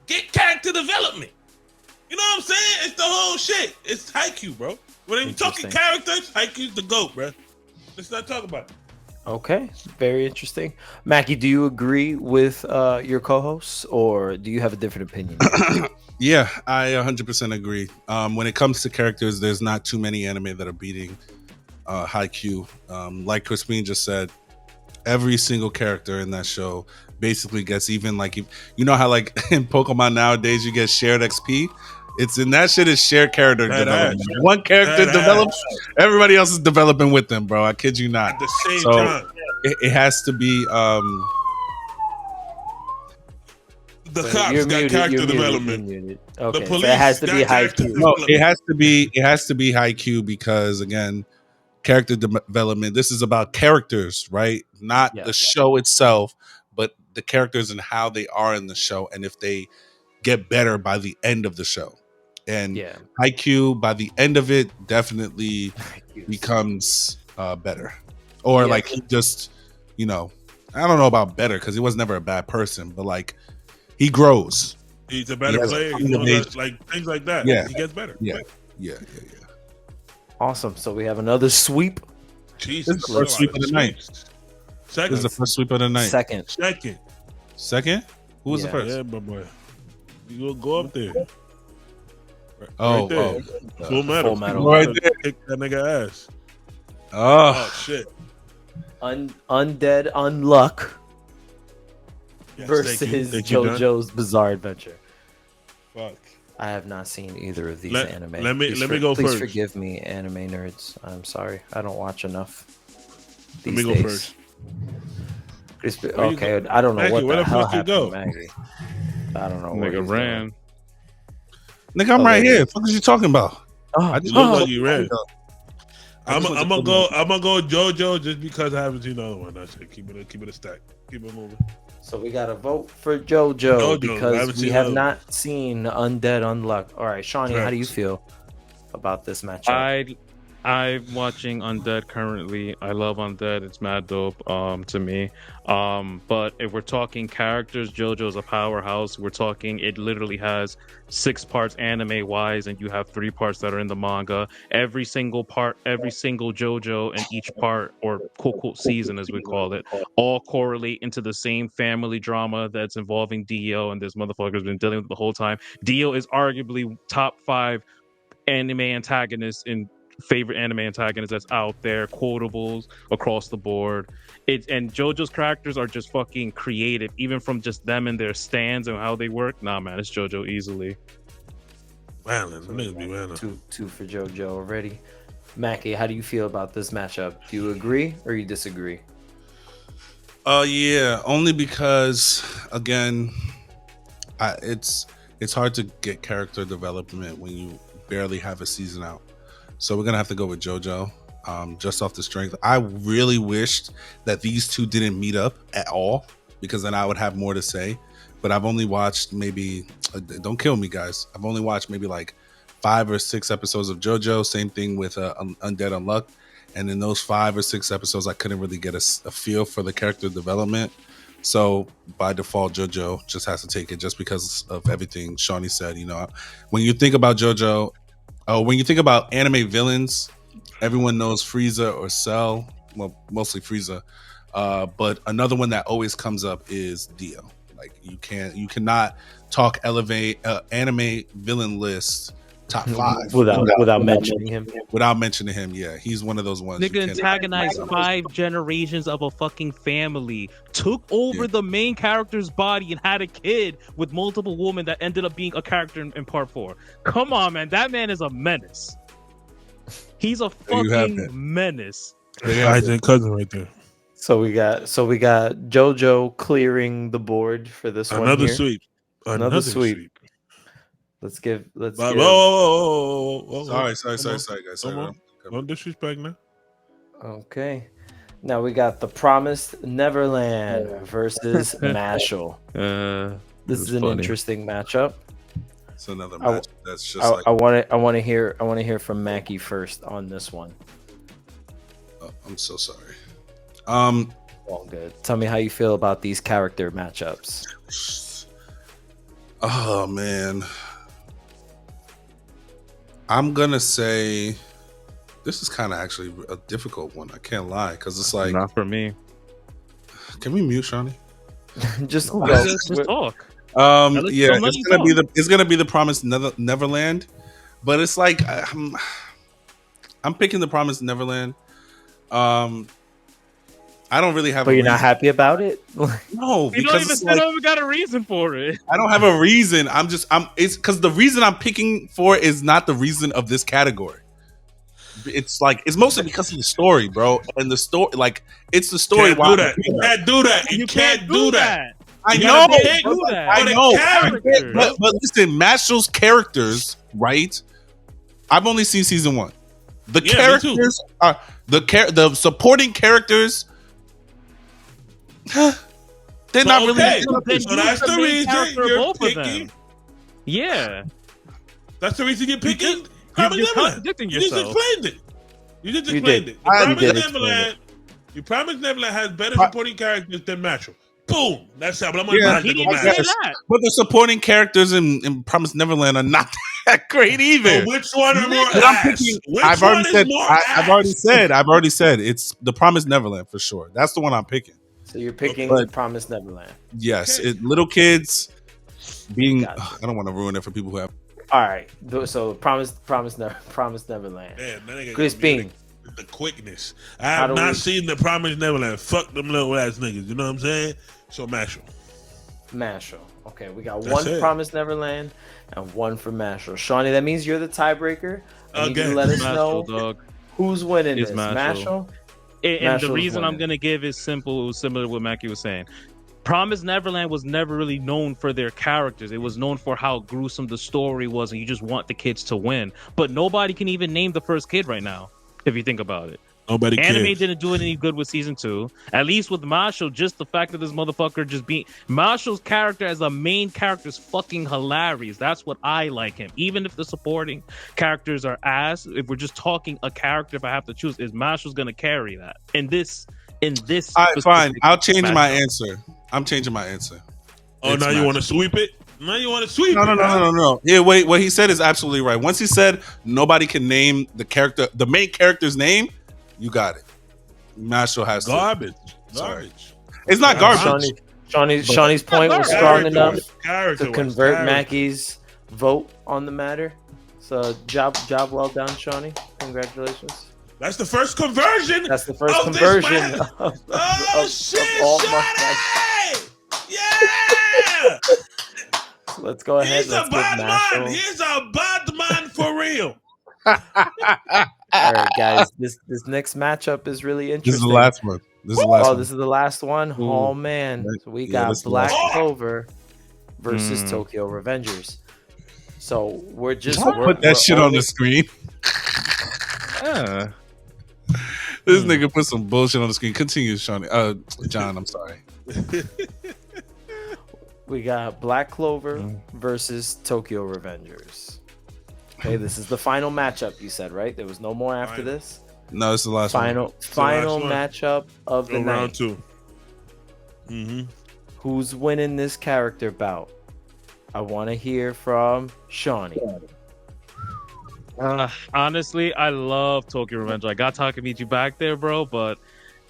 [SPEAKER 1] get character development. You know what I'm saying? It's the whole shit. It's Haikyuu, bro. When you're talking characters, Haikyuu's the GOAT, bro. Let's not talk about it.
[SPEAKER 3] Okay, very interesting. Macky, do you agree with your co-hosts, or do you have a different opinion?
[SPEAKER 4] Yeah, I 100% agree. When it comes to characters, there's not too many anime that are beating Haikyuu. Like Crispin just said, every single character in that show basically gets even like, you know how like in Pokemon nowadays you get shared XP? It's in that shit is shared character development. One character develops, everybody else is developing with them, bro. I kid you not.
[SPEAKER 1] At the same time.
[SPEAKER 4] It has to be
[SPEAKER 1] the cops got character development.
[SPEAKER 3] Okay,
[SPEAKER 1] the police
[SPEAKER 3] so it has to be Haikyuu.
[SPEAKER 4] No, it has to be Haikyuu because again, character development. This is about characters, right? Not the show itself, but the characters and how they are in the show, and if they get better by the end of the show. And Haikyuu, by the end of it, definitely becomes better, or like he just, you know, I don't know about better because he was never a bad person, but like he grows.
[SPEAKER 1] He's a better player. He knows, like things like that.
[SPEAKER 4] Yeah,
[SPEAKER 1] he gets better.
[SPEAKER 4] Yeah.
[SPEAKER 3] Awesome. So we have another sweep.
[SPEAKER 1] Jesus,
[SPEAKER 4] this is the first sweep of the night.
[SPEAKER 1] Second.
[SPEAKER 4] This is the first sweep of the night.
[SPEAKER 3] Second.
[SPEAKER 4] Who was the first?
[SPEAKER 1] Yeah, my boy. You will go up there.
[SPEAKER 4] Right
[SPEAKER 1] there. Full metal.
[SPEAKER 4] Right there.
[SPEAKER 1] Kick that nigga ass.
[SPEAKER 4] Oh
[SPEAKER 1] shit.
[SPEAKER 3] Undead Unluck versus JoJo's Bizarre Adventure.
[SPEAKER 1] Fuck.
[SPEAKER 3] I have not seen either of these anime.
[SPEAKER 1] Let me go first.
[SPEAKER 3] Please forgive me, anime nerds. I'm sorry. I don't watch enough.
[SPEAKER 1] Let me go first.
[SPEAKER 3] Okay, I don't know
[SPEAKER 1] Maggie,
[SPEAKER 3] what the hell
[SPEAKER 1] happened
[SPEAKER 3] to Maggie. I don't know.
[SPEAKER 2] Nigga ran.
[SPEAKER 4] Nigga, I'm right here. What are you talking about?
[SPEAKER 1] I just look like you ran. I'm gonna go JoJo just because I haven't seen the other one. That's it. Keep it a stack. Keep it moving.
[SPEAKER 3] So we got to vote for JoJo because we have not seen Undead Unluck. All right, Shawny, how do you feel? about this matchup?
[SPEAKER 2] I'm watching Undead currently. I love Undead. It's mad dope to me. But if we're talking characters, JoJo's a powerhouse. We're talking it literally has 6 parts anime wise, and you have 3 parts that are in the manga. Every single part, every single JoJo and each part, or quote season as we call it, all correlate into the same family drama that's involving Dio, and this motherfucker's been dealing with the whole time. Dio is arguably top 5 anime antagonists in favorite anime antagonists that's out there, quotables across the board. And JoJo's characters are just fucking creative, even from just them and their stands and how they work. Nah, man, it's JoJo easily.
[SPEAKER 1] Wow, niggas be wow.
[SPEAKER 3] Two for JoJo already. Macky, how do you feel about this matchup? Do you agree or you disagree?
[SPEAKER 4] Yeah, only because again, it's hard to get character development when you barely have a season out. So we're gonna have to go with JoJo, just off the strength. I really wished that these two didn't meet up at all, because then I would have more to say. But I've only watched maybe, don't kill me, guys. I've only watched maybe like 5 or 6 episodes of JoJo. Same thing with Undead, Unluck. And in those 5 or 6 episodes, I couldn't really get a feel for the character development. So by default, JoJo just has to take it, just because of everything Shawny said. You know, when you think about JoJo, when you think about anime villains, everyone knows Frieza or Cell. Well, mostly Frieza. But another one that always comes up is Dio. Like you cannot talk anime villain list top 5
[SPEAKER 3] without mentioning him.
[SPEAKER 4] Without mentioning him, yeah, he's one of those ones.
[SPEAKER 2] Nigga antagonized 5 generations of a fucking family, took over the main character's body, and had a kid with multiple women that ended up being a character in part 4. Come on, man, that man is a menace. He's a fucking menace.
[SPEAKER 1] Kaisen cousin right there.
[SPEAKER 3] So we got JoJo clearing the board for this one.
[SPEAKER 1] Another
[SPEAKER 3] here.
[SPEAKER 1] sweep.
[SPEAKER 3] Another sweep. Let's give.
[SPEAKER 1] Whoa.
[SPEAKER 4] Sorry, guys.
[SPEAKER 1] Don't disrespect, man.
[SPEAKER 3] Okay. Now we got the Promised Neverland versus Mashle. This is an interesting matchup.
[SPEAKER 4] It's another match that's just
[SPEAKER 3] I want to hear from Macky first on this one.
[SPEAKER 4] Oh, I'm so sorry.
[SPEAKER 3] All good. Tell me how you feel about these character matchups.
[SPEAKER 4] Oh man, I'm gonna say this is kind of actually a difficult one. I can't lie, because it's like,
[SPEAKER 2] not for me.
[SPEAKER 4] Can we mute Shawny?
[SPEAKER 3] just
[SPEAKER 2] talk.
[SPEAKER 4] Yeah, it's gonna be the Promised Neverland, but it's like I'm picking the Promised Neverland. I don't really have.
[SPEAKER 3] But you're not happy about it?
[SPEAKER 4] No, because
[SPEAKER 2] you don't even got a reason for it.
[SPEAKER 4] I don't have a reason. It's because the reason I'm picking for is not the reason of this category. It's like, it's mostly because of the story, bro, and the story. Like, it's the story.
[SPEAKER 1] You can't do that. You can't do that.
[SPEAKER 4] I know. But listen, Mashle's characters, right? I've only seen season 1. The characters are the supporting characters. They're not really.
[SPEAKER 1] So that's the reason you're picking.
[SPEAKER 2] Yeah,
[SPEAKER 1] that's the reason you're picking.
[SPEAKER 2] You're contradicting yourself.
[SPEAKER 1] You just explained it. You Promised Neverland has better supporting characters than Mashle. Boom. That's how. But I'm gonna
[SPEAKER 4] But the supporting characters in Promised Neverland are not that great either.
[SPEAKER 1] So which one are more ass?
[SPEAKER 4] I've already said it's the Promised Neverland for sure. That's the one I'm picking.
[SPEAKER 3] So you're picking the Promised Neverland.
[SPEAKER 4] Yes, little kids being. I don't want to ruin it for people who have.
[SPEAKER 3] All right, so Promised Neverland.
[SPEAKER 1] Man,
[SPEAKER 3] Crispin.
[SPEAKER 1] The quickness. I have not seen the Promised Neverland. Fuck them little ass niggas. You know what I'm saying? So Mashle.
[SPEAKER 3] Okay, we got one Promised Neverland and one for Mashle. Shawny, that means you're the tiebreaker. And you can let us know who's winning this. Mashle.
[SPEAKER 2] And the reason I'm gonna give is simple, similar to what Macky was saying. Promised Neverland was never really known for their characters. It was known for how gruesome the story was, and you just want the kids to win. But nobody can even name the first kid right now, if you think about it.
[SPEAKER 1] Nobody
[SPEAKER 2] Anime
[SPEAKER 1] cares.
[SPEAKER 2] didn't do it any good with season 2. At least with Mashle, just the fact that this motherfucker just being Mashle's character as a main character is fucking hilarious. That's what I like him. Even if the supporting characters are ass, if we're just talking a character, if I have to choose, is Mashle's gonna carry that in this.
[SPEAKER 4] All right, fine. I'll change my
[SPEAKER 2] matchup.
[SPEAKER 4] answer. I'm changing my answer.
[SPEAKER 1] Oh,
[SPEAKER 4] It's
[SPEAKER 1] now you
[SPEAKER 4] Mashle.
[SPEAKER 1] want to sweep it? Now you want to sweep
[SPEAKER 4] No,
[SPEAKER 1] it?
[SPEAKER 4] no, no,
[SPEAKER 1] huh?
[SPEAKER 4] no, no, no. Yeah, wait. What he said is absolutely right. Once he said nobody can name the character, the main character's name, you got it. Mashle has to.
[SPEAKER 1] Garbage.
[SPEAKER 4] Sorry.
[SPEAKER 1] Garbage.
[SPEAKER 4] It's not garbage.
[SPEAKER 3] Shawny's point was
[SPEAKER 2] Character.
[SPEAKER 3] strong enough
[SPEAKER 1] Character
[SPEAKER 3] to
[SPEAKER 1] was
[SPEAKER 3] convert
[SPEAKER 1] character.
[SPEAKER 3] Macky's vote on the matter. So job well done, Shawny. Congratulations.
[SPEAKER 1] That's the first conversion.
[SPEAKER 3] That's the first
[SPEAKER 1] of this
[SPEAKER 3] conversion
[SPEAKER 1] man.
[SPEAKER 3] of
[SPEAKER 1] Oh shit!
[SPEAKER 3] all
[SPEAKER 1] Shawny! Yeah!
[SPEAKER 3] So let's go ahead.
[SPEAKER 1] He's a
[SPEAKER 3] Let's give
[SPEAKER 1] bad man.
[SPEAKER 3] Mashle.
[SPEAKER 1] He's a bad man for real.
[SPEAKER 3] All right, guys. This next matchup is really interesting.
[SPEAKER 4] This is the last one. This is the last
[SPEAKER 3] Oh,
[SPEAKER 4] one.
[SPEAKER 3] this is the last one.
[SPEAKER 2] Ooh.
[SPEAKER 3] Oh man, so we
[SPEAKER 4] Yeah,
[SPEAKER 3] got
[SPEAKER 4] this is the
[SPEAKER 3] Black
[SPEAKER 4] last
[SPEAKER 1] one.
[SPEAKER 3] Clover versus
[SPEAKER 2] Mm.
[SPEAKER 3] Tokyo Revengers. So we're just
[SPEAKER 4] Don't
[SPEAKER 3] we're-
[SPEAKER 4] put that
[SPEAKER 3] we're
[SPEAKER 4] shit on
[SPEAKER 3] only-
[SPEAKER 4] the screen.
[SPEAKER 2] Yeah.
[SPEAKER 4] This nigga put some bullshit on the screen. Continue, Shawny. John, I'm sorry.
[SPEAKER 3] We got Black Clover
[SPEAKER 2] Mm.
[SPEAKER 3] versus Tokyo Revengers. Okay, this is the final matchup. You said right? There was no more after
[SPEAKER 1] Final.
[SPEAKER 3] this.
[SPEAKER 4] No, this is the last one.
[SPEAKER 3] Final
[SPEAKER 1] one.
[SPEAKER 3] matchup of the
[SPEAKER 1] Go round
[SPEAKER 3] night.
[SPEAKER 1] 2. Mm-hmm.
[SPEAKER 3] Who's winning this character bout? I want to hear from Shawny.
[SPEAKER 2] Honestly, I love Tokyo Revenge. I got Takamichi back there, bro, but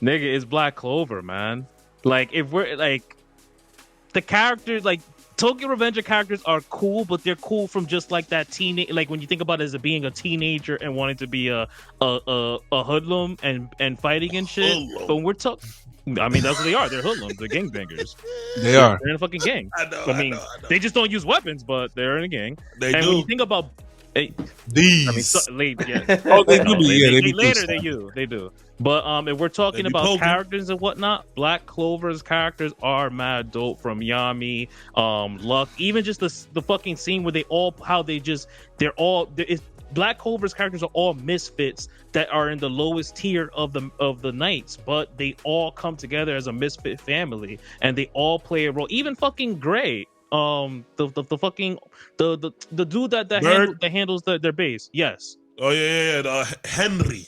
[SPEAKER 2] nigga, it's Black Clover, man. Like, if we're like the characters, like Tokyo Revenger characters are cool, but they're cool from just like that teenage, like when you think about it as being a teenager and wanting to be a hoodlum and fighting and shit.
[SPEAKER 1] Hoodlum.
[SPEAKER 2] But when we're talking, I mean, that's what they are. They're hoodlums. They're gangbangers.
[SPEAKER 4] They are.
[SPEAKER 2] They're in a fucking gang.
[SPEAKER 1] I know.
[SPEAKER 2] I mean,
[SPEAKER 1] I know.
[SPEAKER 2] they just don't use weapons, but they're in a gang.
[SPEAKER 1] They
[SPEAKER 2] And
[SPEAKER 1] do.
[SPEAKER 2] when you think about,
[SPEAKER 4] These.
[SPEAKER 2] I mean, late, yeah.
[SPEAKER 4] Oh, they do be. Yeah, they be
[SPEAKER 2] later.
[SPEAKER 4] too.
[SPEAKER 2] They do. But if we're talking
[SPEAKER 1] They be
[SPEAKER 2] about
[SPEAKER 1] poking.
[SPEAKER 2] characters and whatnot, Black Clover's characters are mad dope. From Yami, Luck, even just the fucking scene where they all Black Clover's characters are all misfits that are in the lowest tier of the knights, but they all come together as a misfit family and they all play a role. Even fucking Gray, the fucking the dude that handles their base. Yes.
[SPEAKER 1] Oh yeah. Henry.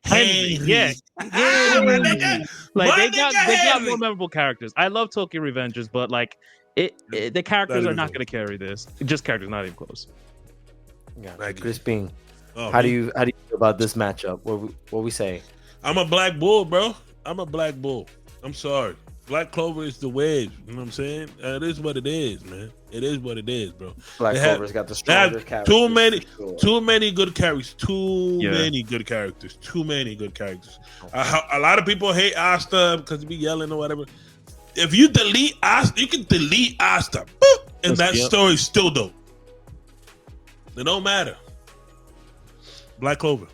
[SPEAKER 2] Yeah.
[SPEAKER 1] My nigga.
[SPEAKER 2] Like
[SPEAKER 1] My
[SPEAKER 2] they
[SPEAKER 1] nigga
[SPEAKER 2] got
[SPEAKER 1] Henry.
[SPEAKER 2] more memorable characters. I love Tokyo Revengers, but like the characters
[SPEAKER 1] That
[SPEAKER 2] are
[SPEAKER 1] is
[SPEAKER 2] not
[SPEAKER 1] cool.
[SPEAKER 2] going to carry this. Just characters, not even close.
[SPEAKER 3] Yeah.
[SPEAKER 1] Maggie.
[SPEAKER 3] Crispin,
[SPEAKER 1] Oh,
[SPEAKER 3] how do
[SPEAKER 1] me?
[SPEAKER 3] you feel about this matchup? What we say?
[SPEAKER 1] I'm a black bull, bro. I'm a black bull. I'm sorry. Black Clover is the wedge. You know what I'm saying? It is what it is, man. It is what it is, bro.
[SPEAKER 3] Black
[SPEAKER 1] They have-
[SPEAKER 3] Clover's got the
[SPEAKER 1] They have
[SPEAKER 3] stronger characters.
[SPEAKER 1] too many,
[SPEAKER 3] for sure.
[SPEAKER 1] too many good characters. Too
[SPEAKER 2] Yeah.
[SPEAKER 1] many good characters. Too many good characters. A lot of people hate Asta because he be yelling or whatever. If you delete Asta, you can delete Asta, boop, and that
[SPEAKER 2] Yep.
[SPEAKER 1] story's still dope. It don't matter. Black Clover.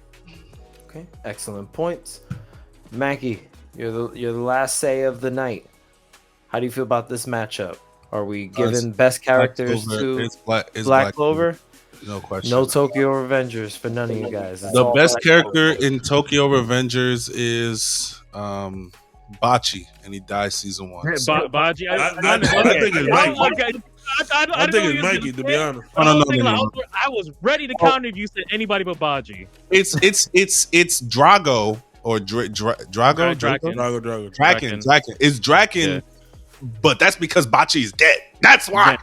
[SPEAKER 3] Okay, excellent points. Macky, you're the last say of the night. How do you feel about this matchup? Are we giving best characters to
[SPEAKER 4] It's it's
[SPEAKER 3] Black Clover?
[SPEAKER 4] No question.
[SPEAKER 3] No Tokyo Revengers for none of you guys. It's
[SPEAKER 4] The
[SPEAKER 3] all
[SPEAKER 4] best
[SPEAKER 3] Black
[SPEAKER 4] character
[SPEAKER 3] Clover.
[SPEAKER 4] in Tokyo Revengers is Bachi, and he dies season 1.
[SPEAKER 2] Baji,
[SPEAKER 1] I think it's Mikey. I think it's Mikey, to be honest.
[SPEAKER 4] No.
[SPEAKER 2] I was ready to counter if you said anybody but Baji.
[SPEAKER 4] It's Drago or Drago.
[SPEAKER 2] Draken.
[SPEAKER 4] Draken. It's Draken,
[SPEAKER 2] Yeah.
[SPEAKER 4] but that's because Bachi is dead. That's why.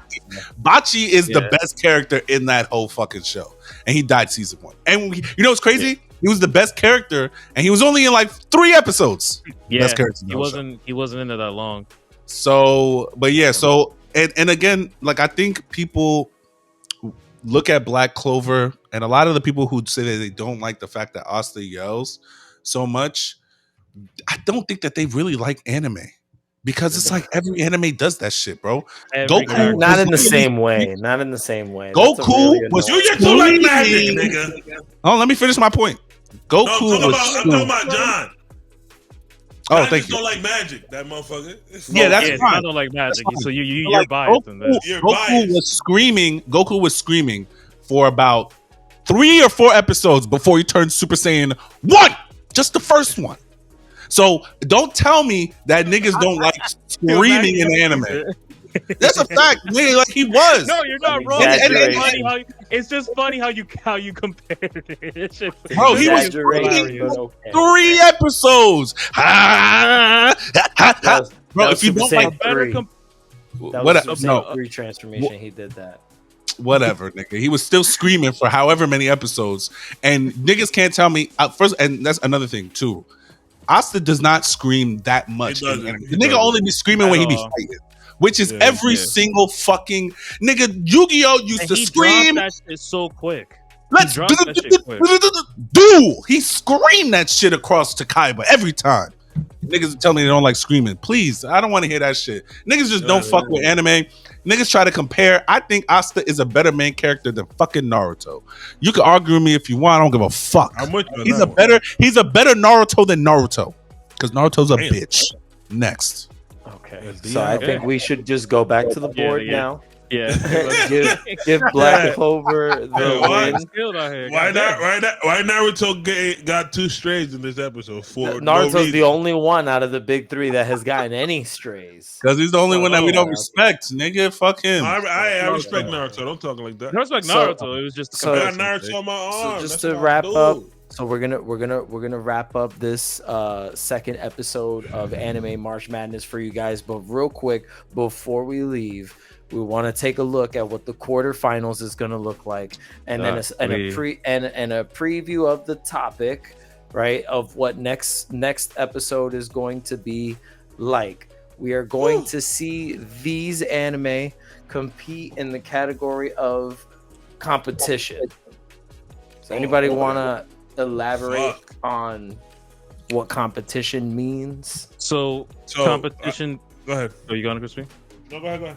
[SPEAKER 4] Bachi is the best character in that whole fucking show, and he died season 1. And you know what's crazy?
[SPEAKER 2] Yeah.
[SPEAKER 4] He was the best character, and he was only in like 3 episodes.
[SPEAKER 2] Yeah,
[SPEAKER 4] Best character in
[SPEAKER 2] he
[SPEAKER 4] the whole show.
[SPEAKER 2] wasn't in there that long.
[SPEAKER 4] So, but yeah, so and again, like I think people look at Black Clover, and a lot of the people who say that they don't like the fact that Asta yells so much, I don't think that they really like anime. Because it's like every anime does that shit, bro.
[SPEAKER 2] Every
[SPEAKER 4] Goku-
[SPEAKER 2] character.
[SPEAKER 3] Not in the
[SPEAKER 4] was-
[SPEAKER 3] same way. Not in the same way.
[SPEAKER 4] Goku
[SPEAKER 3] That's a really
[SPEAKER 4] was-
[SPEAKER 3] annoying-
[SPEAKER 1] You just don't like
[SPEAKER 4] Screaming.
[SPEAKER 1] magic, nigga.
[SPEAKER 4] Oh, let me finish my point.
[SPEAKER 1] No,
[SPEAKER 4] Goku
[SPEAKER 1] I'm
[SPEAKER 4] was.
[SPEAKER 1] talking about John.
[SPEAKER 4] Oh,
[SPEAKER 1] John
[SPEAKER 4] thank
[SPEAKER 1] just
[SPEAKER 4] you.
[SPEAKER 1] don't like magic, that motherfucker.
[SPEAKER 4] Yeah, that's
[SPEAKER 2] yeah,
[SPEAKER 4] fine.
[SPEAKER 2] I don't like magic,
[SPEAKER 4] That's
[SPEAKER 2] so you're
[SPEAKER 4] Like,
[SPEAKER 2] biased in this.
[SPEAKER 1] You're
[SPEAKER 4] Goku
[SPEAKER 1] biased.
[SPEAKER 4] was screaming for about 3 or 4 episodes before he turned Super Saiyan 1. Just the first one. So don't tell me that niggas don't like screaming in anime. That's a fact, nigga. Like he was.
[SPEAKER 2] No, you're not wrong. It's just funny how you compared it.
[SPEAKER 4] Bro, he was screaming 3 episodes. Bro, if you don't like
[SPEAKER 3] better,
[SPEAKER 4] whatever, no
[SPEAKER 3] transformation, he did that.
[SPEAKER 4] Whatever, nigga. He was still screaming for however many episodes, and niggas can't tell me first. And that's another thing too. Asta does not scream that much. The nigga only be screaming when he be fighting, which is every single fucking nigga. Yu-Gi-Oh used to scream.
[SPEAKER 2] That shit so quick.
[SPEAKER 4] Let's do. He screamed that shit across to Kaiba every time. Niggas tell me they don't like screaming. Please, I don't want to hear that shit. Niggas just don't fuck with anime. Niggas try to compare. I think Asta is a better main character than fucking Naruto. You can argue with me if you want. I don't give a fuck. He's a better Naruto than Naruto. Because Naruto's a bitch. Next.
[SPEAKER 3] Okay. So I think we should just go back to the board now.
[SPEAKER 2] Yeah.
[SPEAKER 3] give Black Clover the win.
[SPEAKER 1] Why Naruto got 2 strays in this episode?
[SPEAKER 3] Naruto's the only one out of the big 3 that has gotten any strays.
[SPEAKER 4] Because he's the only one that we don't respect, nigga. Fuck him.
[SPEAKER 1] I respect Naruto. Don't talk like that.
[SPEAKER 2] I respect Naruto. It was just
[SPEAKER 1] I got Naruto on my arm.
[SPEAKER 3] So just to wrap up. So we're gonna wrap up this second episode of Anime March Madness for you guys. But real quick, before we leave, we want to take a look at what the quarterfinals is going to look like, and then a preview of the topic, right? Of what next episode is going to be like. We are going to see these anime compete in the category of competition. Does anybody want to elaborate on what competition means?
[SPEAKER 2] So competition.
[SPEAKER 1] Go ahead.
[SPEAKER 2] Are you going, Crispin?
[SPEAKER 1] No, go ahead.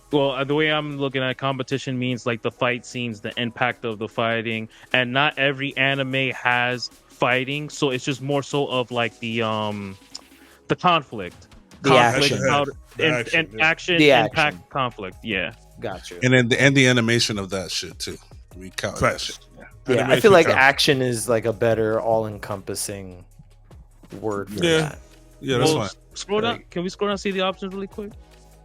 [SPEAKER 2] Well, the way I'm looking at competition means like the fight scenes, the impact of the fighting, and not every anime has fighting, so it's just more so of like the conflict,
[SPEAKER 3] action,
[SPEAKER 2] impact, conflict. Yeah,
[SPEAKER 3] gotcha.
[SPEAKER 4] And then the animation of that shit too. We count that shit.
[SPEAKER 3] Yeah, I feel like action is like a better all-encompassing word for that.
[SPEAKER 4] Yeah, that's fine.
[SPEAKER 2] Scroll down. Can we scroll down and see the options really quick?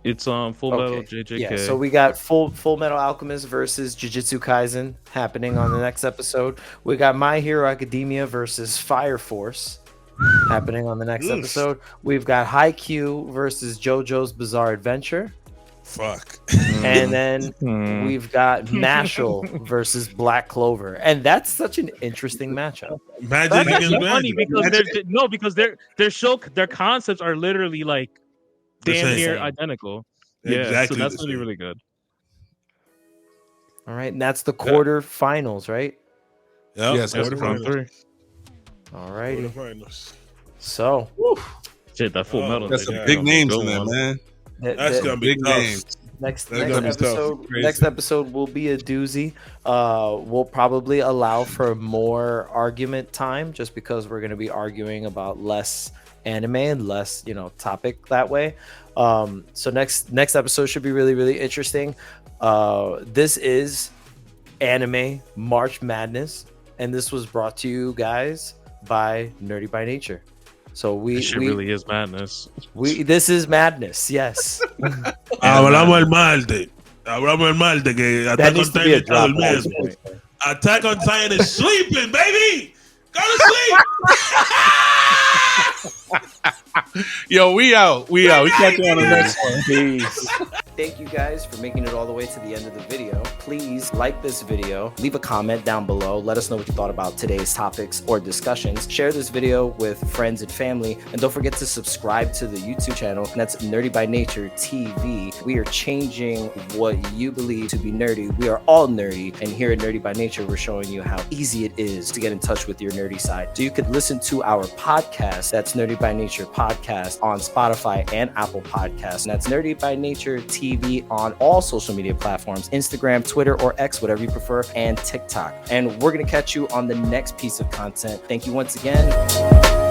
[SPEAKER 2] It's Full Metal JJK.
[SPEAKER 3] Yeah, so we got Full Metal Alchemist versus Jujutsu Kaisen happening on the next episode. We got My Hero Academia versus Fire Force happening on the next episode. We've got Haikyuu versus JoJo's Bizarre Adventure.
[SPEAKER 1] Fuck.
[SPEAKER 3] And then we've got Mashle versus Black Clover, and that's such an interesting matchup.
[SPEAKER 1] Magic against
[SPEAKER 2] funny because their concepts are literally like damn near identical.
[SPEAKER 1] Exactly.
[SPEAKER 2] Yeah, so that's really, really good.
[SPEAKER 3] All right, and that's the quarterfinals, right?
[SPEAKER 1] Yep.
[SPEAKER 4] Yes, quarterfinals.
[SPEAKER 3] All righty. So,
[SPEAKER 2] shit, that Full Metal.
[SPEAKER 4] That's some big names in there, man.
[SPEAKER 1] That's gonna be
[SPEAKER 4] big
[SPEAKER 1] tough.
[SPEAKER 4] names.
[SPEAKER 3] Next episode will be a doozy. We'll probably allow for more argument time, just because we're going to be arguing about less anime and less, topic that way. So next episode should be really, really interesting. This is Anime March Madness, and this was brought to you guys by Nerdy by Nature. So we
[SPEAKER 2] really is madness.
[SPEAKER 3] This is madness, yes.
[SPEAKER 1] Hablamos el martes. Que Attack on Titan is todo el mismo. Attack on Titan is sleeping, baby. Go to sleep.
[SPEAKER 4] Yo, we out. We catch you on the next one.
[SPEAKER 3] Peace. Thank you guys for making it all the way to the end of the video. Please like this video, leave a comment down below, let us know what you thought about today's topics or discussions. Share this video with friends and family, and don't forget to subscribe to the YouTube channel, and that's Nerdy by Nature TV. We are changing what you believe to be nerdy. We are all nerdy, and here at Nerdy by Nature, we're showing you how easy it is to get in touch with your nerdy side. So you could listen to our podcast, that's Nerdy by Nature Podcast, on Spotify and Apple Podcasts, and that's Nerdy by Nature TV on all social media platforms, Instagram, Twitter, or X, whatever you prefer, and TikTok. And we're going to catch you on the next piece of content. Thank you once again.